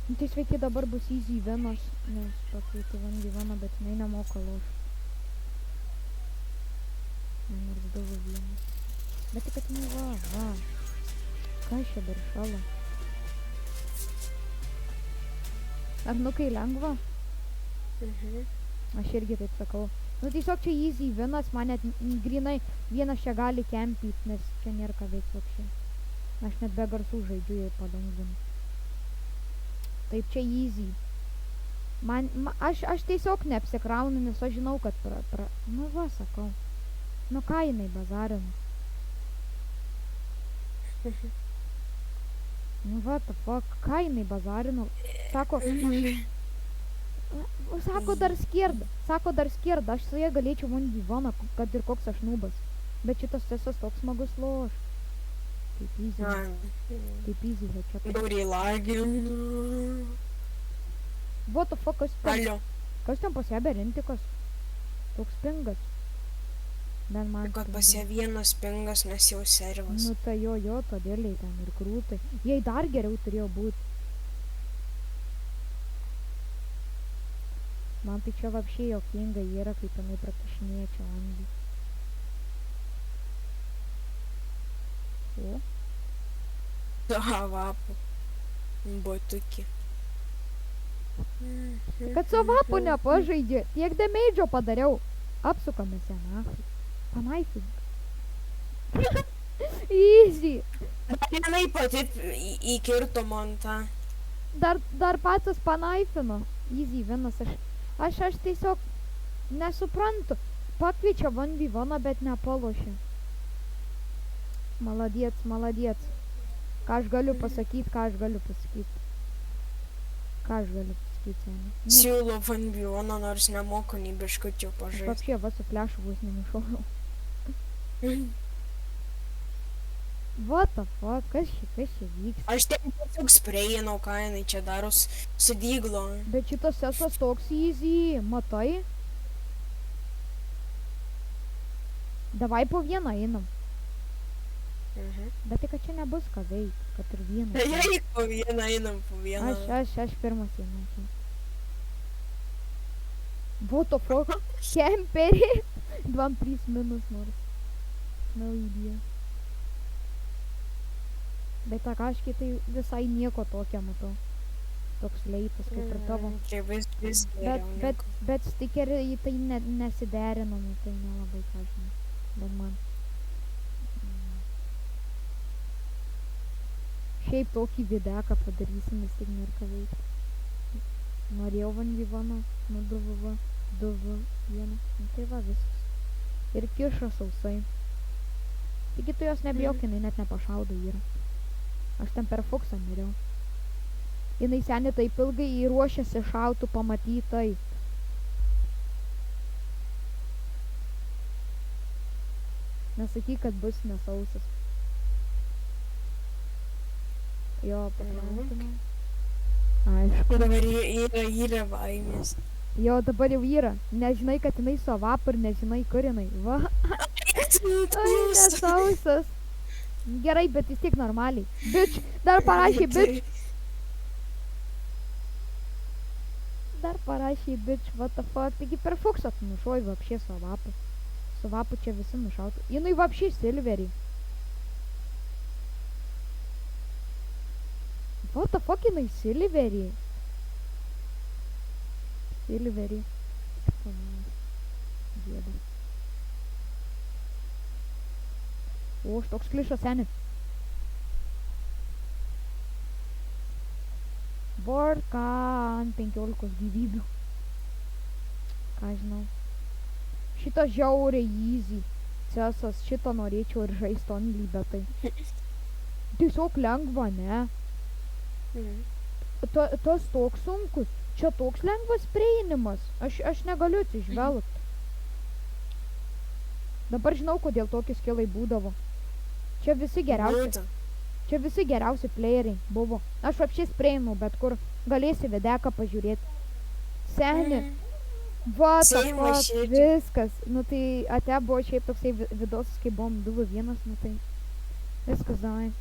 Nu, tai sveiki, dabar bus easy vienas, nes pakvietė 1v1, bet jinai nemoka lošti. Nors 2v1. Bet tik, kad jinai va. Ką iš čia dar šala? Ar nu kai lengva? Aš irgi taip sakau. Nu tiesiog čia easy vienas, man net grinai vienas čia gali kempyt, nes čia nėra ką veikt apšiai. Aš net be garsų žaidžiu, jei palengvinu. Taip čia easy. Aš tiesiog neapsikraunu, nes aš žinau, kad Nu va, sakau. Nu ką jinai bazarinu? Nu what the fuck, ką jinai bazarinu? Sako dar skierda, aš su jie galėčiau 1v1, kad ir koks aš nubas. Bet šitas sesas toks smagus loš. Taip easy. Taip easy, headshot. Daurį lagį. What the fuck, Alio. kas ten pas ją berintikas? Toks pingas. Ben man. Kad pas ją vienas pingas, nes jau servas. Nu tai jo, todėl jai ten ir krūtai. Jei dar geriau turėjo būti. Man tai čia vapšiai jokinga yra, kaip jinai pratašinėja čia Anglį. O? Vapu. Botukį. Kad su vapu nepažaidži, tiek damage'o padariau. Apsukamės ją nachai. Panaifink. Easy. Jinai pati įkirto man tą. Dar patas panaifino. Easy vienas. Aš tiesiog nesuprantu. Pakviečia 1v1, bet nepalošia. Maladiec. Ką aš galiu pasakyti, seniai. Siūlo 1v1, nors nemoku nei biškučio pažaisti. Papšė, va su flešu bus nenušauliau. What the fuck, kas čia vyks? Aš tiesiog sprejinau, ką jinai čia daros su dyglo. Bet šitas sesas toks easy, matai? Davai po vieną einam. Bet tai, kad čia nebus ką veikti, kad ir vieną. Jei po vieną einam, po vieną. Aš pirmas einam. What the fuck? Kemperi? 2-3 minus nors. No idea. Bet tą kažkiai tai visai nieko tokia matau. Toks leitas kaip ir tavo. Čia vis geriau. Bet stikeriai tai nesiderino, tai nelabai ką žinau. Bet man. Šiaip tokį videką padarysim, vis tik nėra ką veikti. Norėjau 1v1, nu 2v1. Tai va viskas. Ir kiša sausai. Taigi tu jos nebijok, jinai net nepašaudo yra. Aš ten per fuksą miriau. Jinai seniai taip ilgai ruošiasi šautų pamatytai. Nesakyk, kad bus nesausis. Jo, paklausime. Aišku. Dabar yra baimės. Jo, dabar jau yra. Nežinai, kad jinai su vapu ir nežinai, kur jinai. Va. Ai, nesausas. Gerai, bet vis tiek normaliai. Bitch, dar parašė bitch. What the fuck. Taigi per fuksą tu nušuoji vapšė su vapu. Su vapu čia visi nušautų. Jinai vapšė silverį. What the fuck, jinai silverį. Silverį. Dėda. O, toks klišas seni. Vorka ant 15 gyvybių. Ką žinau. Šitą žiauriai easy. Cesas, šitą norėčiau ir žaisti only, bet tai. Tiesiog lengva, ne? Tas toks sunkus. Čia toks lengvas prieinimas. Aš negaliu atsižvelgt. Dabar žinau, kodėl tokie skillai būdavo. Čia visi geriausi playeriai buvo. Aš apšiais prieinau, bet kur galėsi videką pažiūrėti. Seni. What the fuck, viskas. Nu tai ate buvo šiaip toksai vidosas, kai buvom 2v1, nu tai viskas davai.